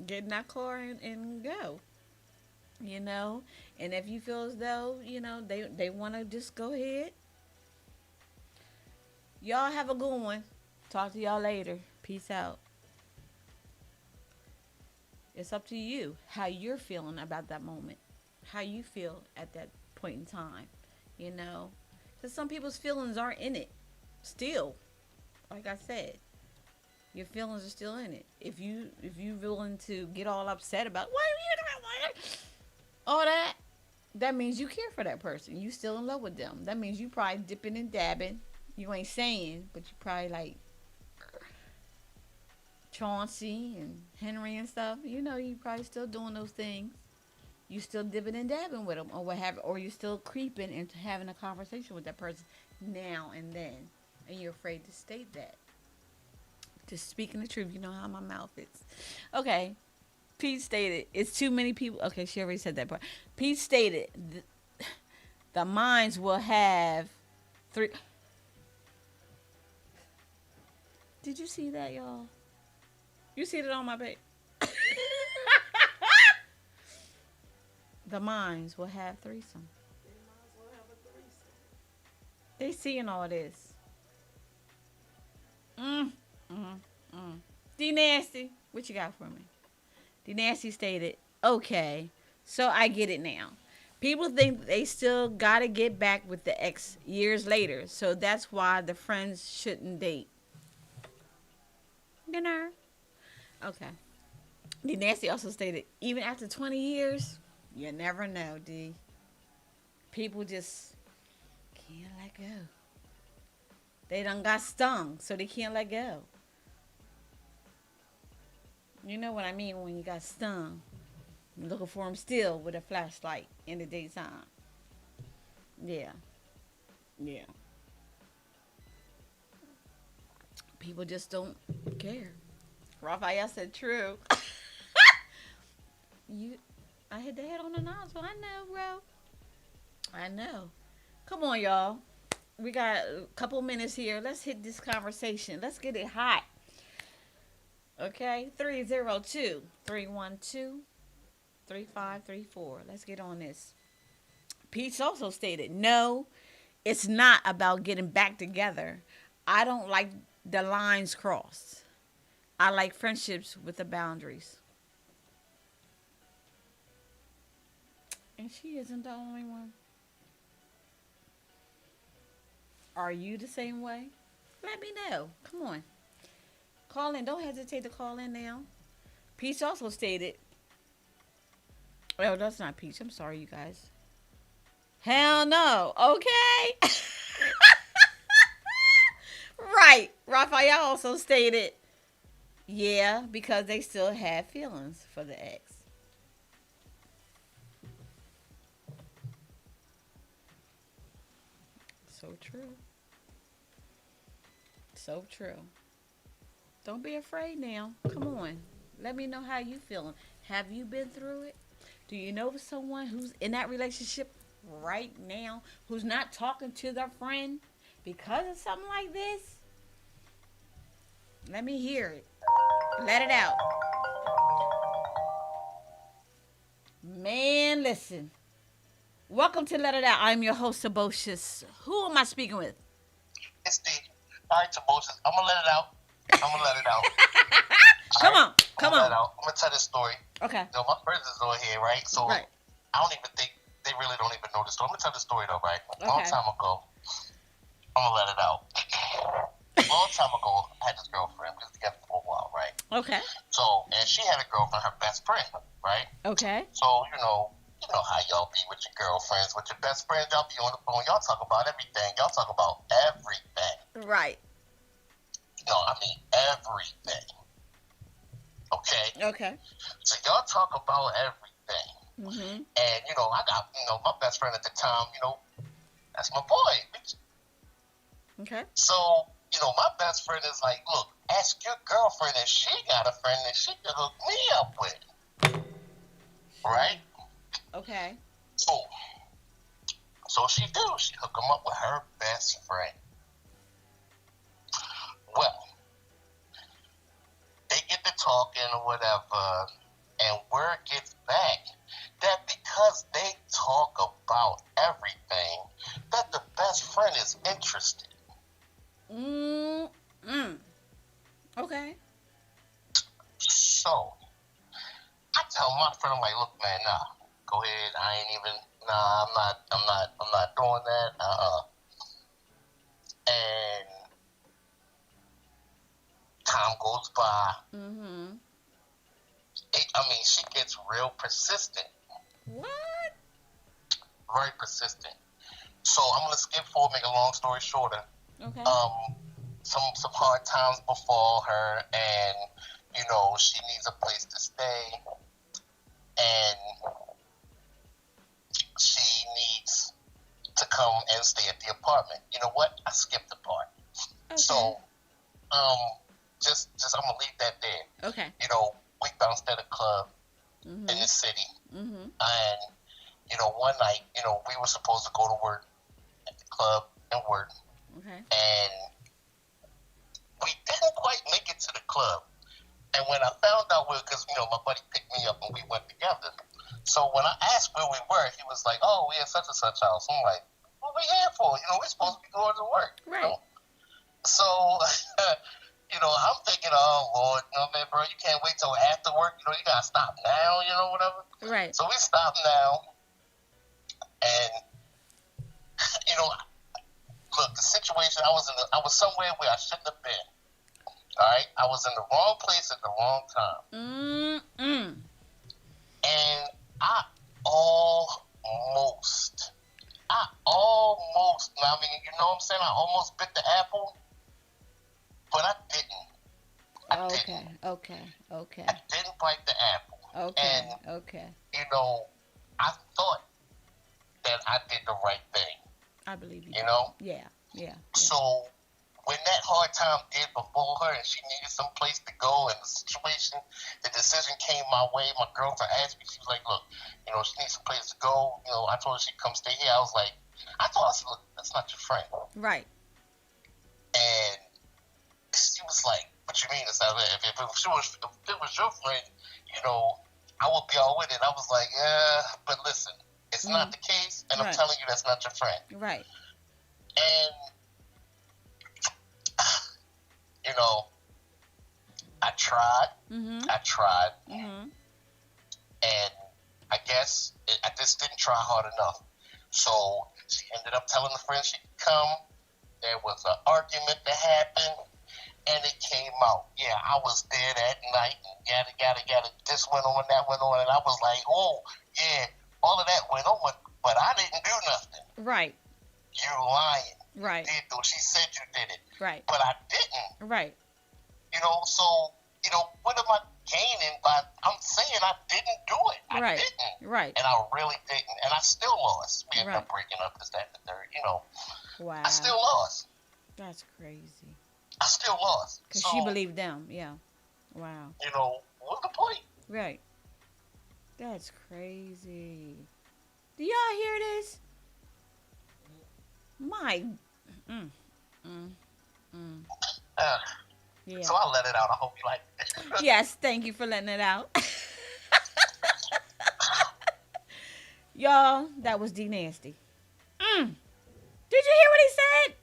S2: Get in that car and go. And if you feel as though, they want to just go ahead. Y'all have a good one. Talk to y'all later. Peace out. It's up to you how you're feeling about that moment. How you feel at that point in time. Because some people's feelings aren't in it. Still. Like I said. Your feelings are still in it. If you willing to get all upset about what are you doing, all that means you care for that person. You still in love with them. That means you probably dipping and dabbing. You ain't saying, but you probably like Chauncey and Henry and stuff. You probably still doing those things. you still dipping and dabbing with them, or what have, or you still creeping into having a conversation with that person now and then, and you're afraid to state that. Just speaking the truth, you know how my mouth is. Okay, Pete stated it's too many people. Okay, she already said that part. Pete stated the minds will have three. Did you see that, y'all? You see it on my page. The minds will have threesome. They seeing all this. D Nasty, what you got for me? D Nasty stated, okay, so I get it now. People think they still gotta get back with the ex years later, so that's why the friends shouldn't date. You know? Okay. D Nasty also stated, even after 20 years, you never know, D. People just can't let go. They done got stung, so they can't let go. You know what I mean when you got stung. You're looking for them still with a flashlight in the daytime. Yeah. Yeah. People just don't care. Raphael said true. I hit the head on the nozzle. I know, bro. I know. Come on, y'all. We got a couple minutes here. Let's hit this conversation. Let's get it hot. Okay? 302-312-3534. Let's get on this. Peach also stated, no, it's not about getting back together. I don't like the lines crossed. I like friendships with the boundaries. And she isn't the only one. Are you the same way? Let me know. Come on. Call in. Don't hesitate to call in now. Peach also stated. Oh, that's not Peach. I'm sorry, you guys. Hell no. Okay. Right. Raphael also stated, yeah, because they still have feelings for the ex. So true. So true. Don't be afraid now. Come on. Let me know how you feeling. Have you been through it? Do you know someone who's in that relationship right now who's not talking to their friend because of something like this? Let me hear it. Let it out. Man, listen. Welcome to Let It Out. I'm your host, Sabocious. Who am I speaking with?
S4: It's D. All right, Sabocious. I'm going to let it out.
S2: Come on.
S4: I'm going to tell this story.
S2: Okay.
S4: You know, my friends is on here, right? So
S2: right.
S4: I don't even think, they really don't even know the story. I'm going to tell the story, though, right? A long time ago, I'm going to let it out. A long time ago, I had this girlfriend. We was together for a while, right?
S2: Okay.
S4: So, and she had a girlfriend, her best friend, right?
S2: Okay.
S4: So, you know how y'all be with your girlfriends, with your best friends. Y'all be on the phone. Y'all talk about everything. Y'all talk about everything.
S2: Right.
S4: No, I mean everything. Okay?
S2: Okay.
S4: So y'all talk about everything.
S2: Mm-hmm.
S4: And, I got, my best friend at the time, that's my boy.
S2: Okay.
S4: So, my best friend is like, look, ask your girlfriend if she got a friend that she can hook me up with. Right?
S2: Okay.
S4: So she do. She hook him up with her best friend. Well, they get to talking or whatever, and word gets back that because they talk about everything, that the best friend is interested.
S2: Okay.
S4: So, I tell my friend, I'm like, look, man, nah, go ahead. I'm not doing that. And time goes by.
S2: Mm-hmm.
S4: She gets real persistent.
S2: What?
S4: Very persistent. So I'm gonna skip forward, make a long story shorter.
S2: Okay.
S4: Some hard times befall her, and she needs a place to stay. And to come and stay at the apartment. You know what? I skipped the part.
S2: Okay.
S4: So, just I'm gonna leave that there.
S2: Okay.
S4: You know, we bounced at a club
S2: Mm-hmm.
S4: in the city,
S2: Mm-hmm.
S4: and you know, one night, you know, we were supposed to go to work at the club and work,
S2: Okay.
S4: and we didn't quite make it to the club. And when I found out because you know my buddy picked me up and we went together. So when I asked where we were, he was like, "Oh, we at such and such house." I'm like, "What we here for? You know, we're supposed to be going to work."
S2: Right.
S4: You know? So, you know, I'm thinking, "Oh Lord, you know, man, bro, you can't wait till after work. You know, you gotta stop now. You know, whatever."
S2: Right.
S4: So we stopped now, and you know, look, the situation I was somewhere where I shouldn't have been. All right, I was in the wrong place at the wrong time,
S2: Mm-mm.
S4: and I almost, I mean, you know what I'm saying? I almost bit the apple, but I didn't.
S2: Okay. Okay. Okay.
S4: I didn't bite the apple.
S2: Okay.
S4: And,
S2: Okay.
S4: you know, I thought that I did the right thing,
S2: I believe you.
S4: you know?
S2: Yeah. Yeah.
S4: So when that hard time did before her and she needed some place to go and the decision came my way, my girlfriend asked me, she was like, look, you know, she needs some place to go. You know, I told her she'd come stay here. I told her, I said, look, that's not your friend.
S2: Right.
S4: And she was like, what you mean? If it was your friend, you know, I would be all with it. I was like, yeah, but listen, it's not the case, and I'm
S2: Right.
S4: telling you that's not your friend.
S2: Right.
S4: And, you know, I tried,
S2: Mm-hmm. Mm-hmm.
S4: and I guess I just didn't try hard enough. So she ended up telling the friend she could come. There was an argument that happened, and it came out. Yeah, I was there that night, and yada. This went on, that went on, and I was like, oh, yeah, all of that went on, but I didn't do nothing.
S2: Right.
S4: You're lying.
S2: Right.
S4: You did, though. She said you did it.
S2: Right.
S4: But I didn't.
S2: Right.
S4: You know, so, you know, what am I gaining by, I'm saying I didn't do it. I
S2: Right.
S4: didn't.
S2: Right.
S4: And I really didn't. And I still lost. We ended
S2: Right.
S4: up breaking up, this, that, and the third. You know,
S2: Wow.
S4: I still lost.
S2: That's crazy.
S4: I still lost.
S2: Because
S4: So,
S2: she believed them. Yeah. Wow.
S4: you know, what's the point?
S2: Right. That's crazy. Do y'all hear this? My. Yeah.
S4: So I let it out. I hope you like it.
S2: Yes, thank you for letting it out. Y'all, that was D Nasty. Did you hear what he said?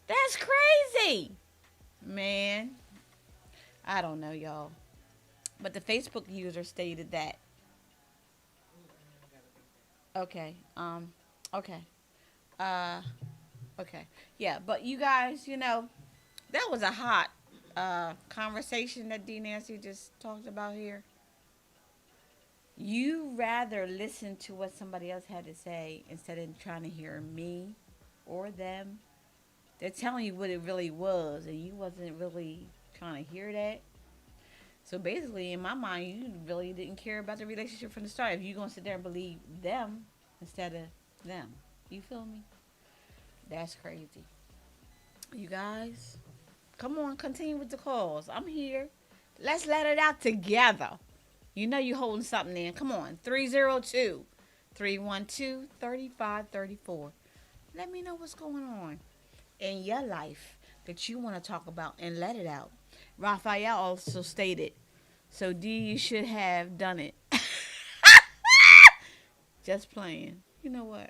S2: That's crazy. Man. I don't know, y'all. But the Facebook user stated that. Okay. Okay. Okay. Yeah, but you guys, you know, that was a hot conversation that D Nancy just talked about here. You rather listen to what somebody else had to say instead of trying to hear me or them. They're telling you what it really was, and you wasn't really trying to hear that. So basically, in my mind, you really didn't care about the relationship from the start. If you're going to sit there and believe them instead of them. You feel me? That's crazy. You guys, come on, continue with the calls. I'm here. Let's let it out together. You know you're holding something in. Come on. 302-312-3534. Let me know what's going on in your life that you want to talk about and let it out. Raphael also stated, so D, you should have done it. Just playing. You know what?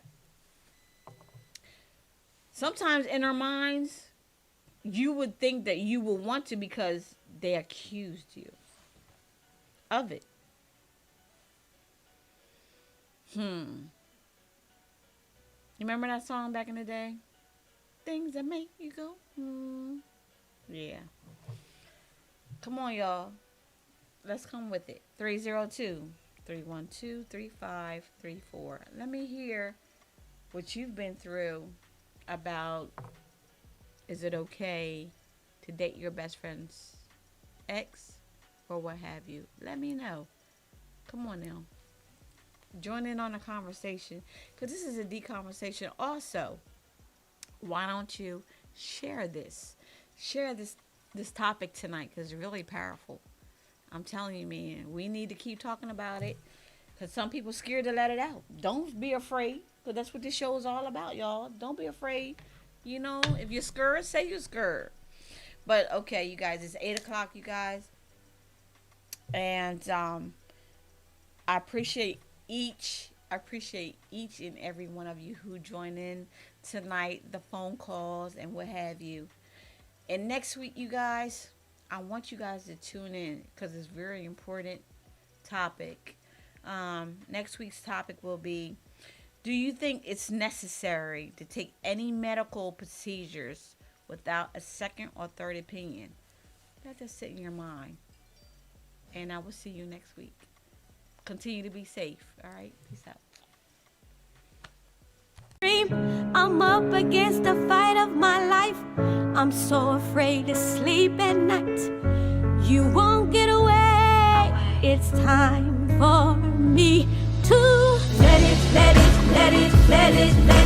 S2: Sometimes in our minds, you would think that you will want to because they accused you of it. You remember that song back in the day? Things that make you go, Yeah. Come on, y'all. Let's come with it. 302-312-3534. Let me hear what you've been through about, is it okay to date your best friend's ex or what have you? Let me know. Come on now. Join in on the conversation, because this is a deep conversation. Also, why don't you share this topic tonight, because it's really powerful. I'm telling you, man, we need to keep talking about it, because some people scared to let it out. Don't be afraid, because that's what this show is all about, y'all. Don't be afraid. You know, if you're scared, say you're scared. But okay, you guys, it's 8 o'clock, you guys, and I appreciate each and every one of you who joined in tonight, the phone calls and what have you. And next week, you guys, I want you guys to tune in, because it's a very important topic. Next week's topic will be, do you think it's necessary to take any medical procedures without a second or third opinion? Let that sit in your mind. And I will see you next week. Continue to be safe. All right? Peace out.
S1: I'm up against the fight of my life. I'm so afraid to sleep at night. You won't get away. It's time for me to let it